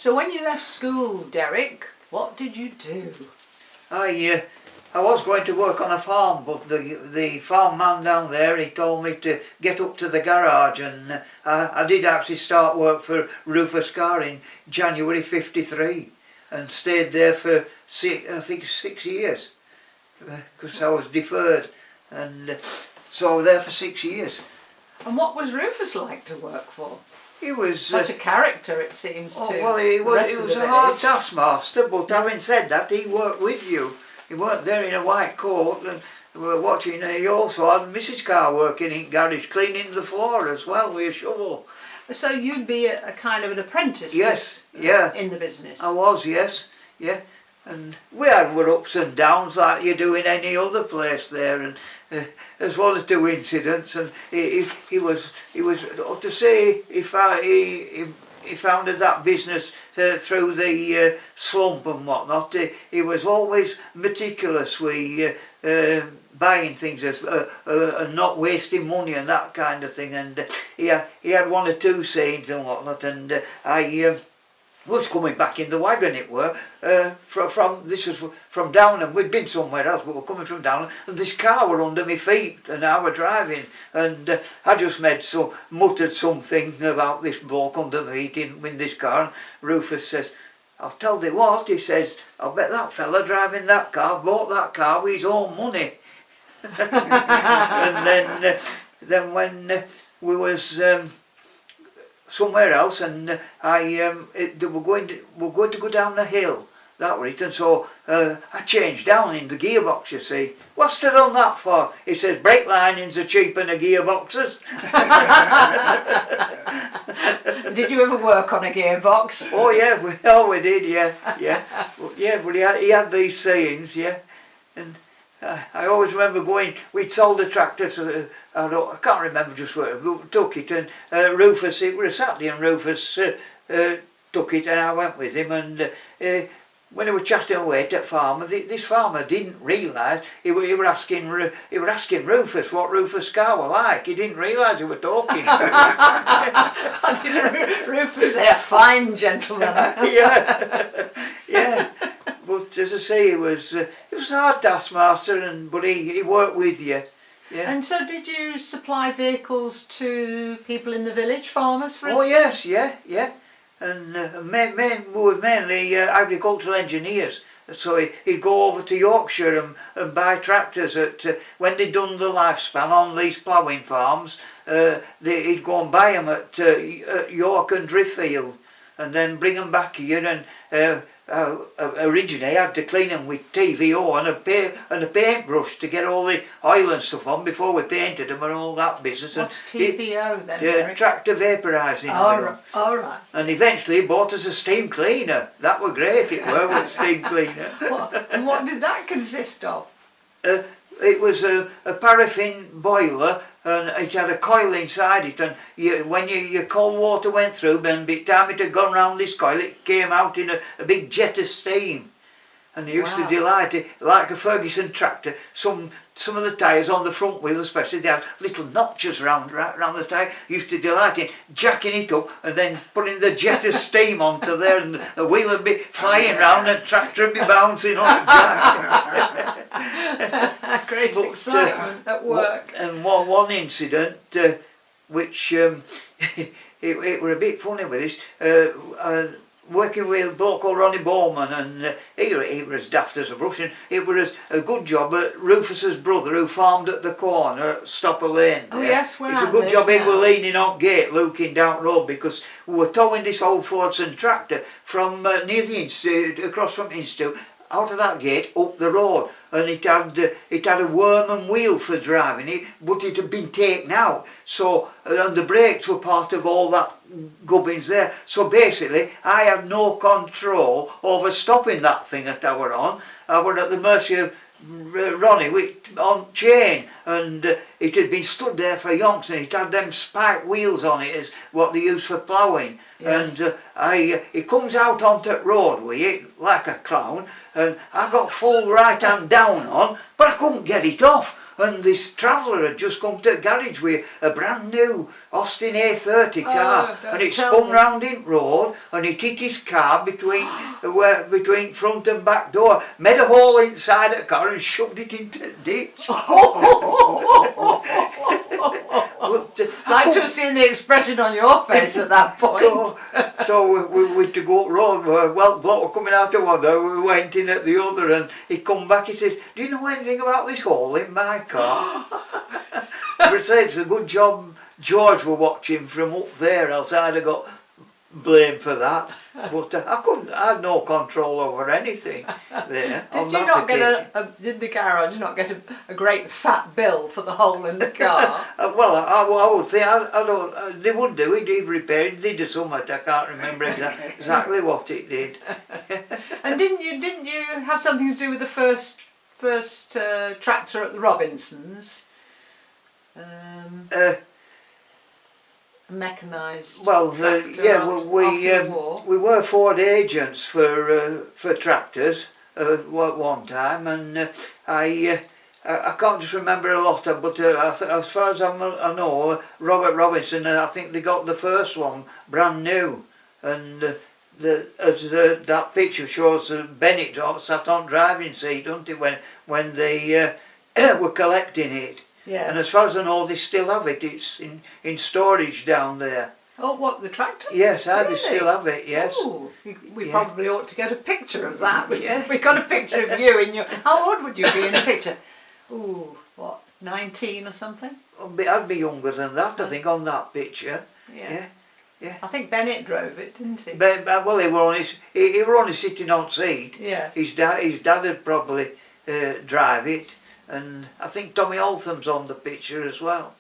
So when you left school, Derek, what did you do? I was going to work on a farm, but the farm man down there, he told me to get up to the garage, and I did actually start work for Rufus Carr in January '53 and stayed there for I think 6 years, because I was deferred, and so I was there for 6 years. And what was Rufus like to work for? He was such a character, it seems. Well, he was a hard taskmaster, but having said that, he worked with you. He weren't there in a white coat, and we were watching. He also had Mrs. Carr working in garage, cleaning the floor as well with a shovel. So you'd be a kind of an apprentice? Yes, yeah. In the business? I was, yes, yeah. And we had our ups and downs like you do in any other place there, and as well as 2 incidents. And he was to say he founded that business through the slump and whatnot. He was always meticulous with buying things and not wasting money and that kind of thing. And he had 1 or 2 sayings and whatnot. And I was coming back in the wagon, it were, this was from Downham. We'd been somewhere else, but we're coming from Downham, and this car were under my feet, and I were driving, and I just muttered something about this bloke under my feet in this car, and Rufus says, "I'll tell thee what," he says, "I'll bet that fella driving that car bought that car with his own money." And then when we was somewhere else, and we're going to go down the hill, that was it, and so I changed down in the gearbox, you see. "What's they done that for?" He says, "Brake linings are cheaper than gearboxes." Did you ever work on a gearbox? Oh yeah, we did, yeah. But he had these sayings, yeah. And I always remember we'd sold the tractor to I can't remember just where we took it, and Rufus, it was a Saturday, and Rufus took it, and I went with him, and when he was chatting away to the farmer, this farmer didn't realise he were asking Rufus what Rufus' car were like. He didn't realise he were talking. Did Rufus say, "A fine gentleman"? yeah. But as I say, he was a hard taskmaster, but he worked with you. Yeah. And so did you supply vehicles to people in the village, farmers for instance? Oh yes, yeah. And we were mainly agricultural engineers. So he'd go over to Yorkshire and buy tractors when they'd done the lifespan on these ploughing farms. He'd go and buy them at York and Driffield, and then bring them back here. And originally I had to clean them with TVO and a paintbrush to get all the oil and stuff on before we painted them and all that business. What's TVO then? Tractor vaporising. All right. And eventually he bought us a steam cleaner. That were great, it were, with a steam cleaner. And what did that consist of? It was a paraffin boiler, and it had a coil inside it, and when your cold water went through, then by the time it had gone round this coil, it came out in a big jet of steam. And they used to delight it, like a Ferguson tractor. Some of the tyres on the front wheel especially, they had little notches round the tyre. Used to delight in jacking it up and then putting the jet of steam onto there, and the wheel would be flying round and the tractor would be bouncing on the jack. Great excitement at work. And one incident which it were a bit funny with this. Working with a bloke called Ronnie Bowman, and he was as daft as a brush, and it was a good job at Rufus's brother, who farmed at the corner at Stopper Lane. Oh yes, where it's a good job he was leaning on gate looking down road, because we were towing this old Fordson tractor from near the Institute, across from Institute, out of that gate up the road, and it had a worm and wheel for driving it, but it had been taken out, so and the brakes were part of all that gubbins there. So basically I had no control over stopping that thing that I were on. I were at the mercy of Ronnie on chain, and it had been stood there for yonks, and it had them spike wheels on it as what they use for ploughing. Yes. And he comes out onto the road with it like a clown, and I got full right hand down on, but I couldn't get it off. And this traveller had just come to the garage with a brand new Austin A30 car, and it spun round in road, and it hit his car between front and back door, made a hole inside the car and shoved it into the ditch. I'd just seen the expression on your face at that point. So we had to go up road. Well, bloke were coming out of one door, we went in at the other, and he come back, he says, "Do you know anything about this hole in my car?" But I said, it's a good job George were watching from up there, else I'd have got blamed for that. But I had no control over anything there. Did you not get did the garage not get a great fat bill for the hole in the car? Well, I would think, I don't, they would do it, they'd repair it, they did something, I can't remember exactly what it did. And didn't you have something to do with the first tractor at the Robinsons? Mechanised. Well, yeah, after we were Ford agents for tractors at one time, and I can't just remember a lot of, but as far as I know, Robert Robinson, I think they got the first one brand new, and that picture shows Bennett sat on driving seat, don't it, when they were collecting it. Yeah. And as far as I know, they still have it. It's in storage down there. Oh, what, the tractor? Yes, really? They still have it, yes. Ooh, we probably ought to get a picture of that. Yeah. We got a picture of you in your... How old would you be in the picture? Ooh, what, 19 or something? I'd be younger than that, I think, on that picture. Yeah. Yeah. I think Bennett drove it, didn't he? Well, he were only sitting on seat. Yeah. His dad would probably drive it. And I think Tommy Altham's on the picture as well.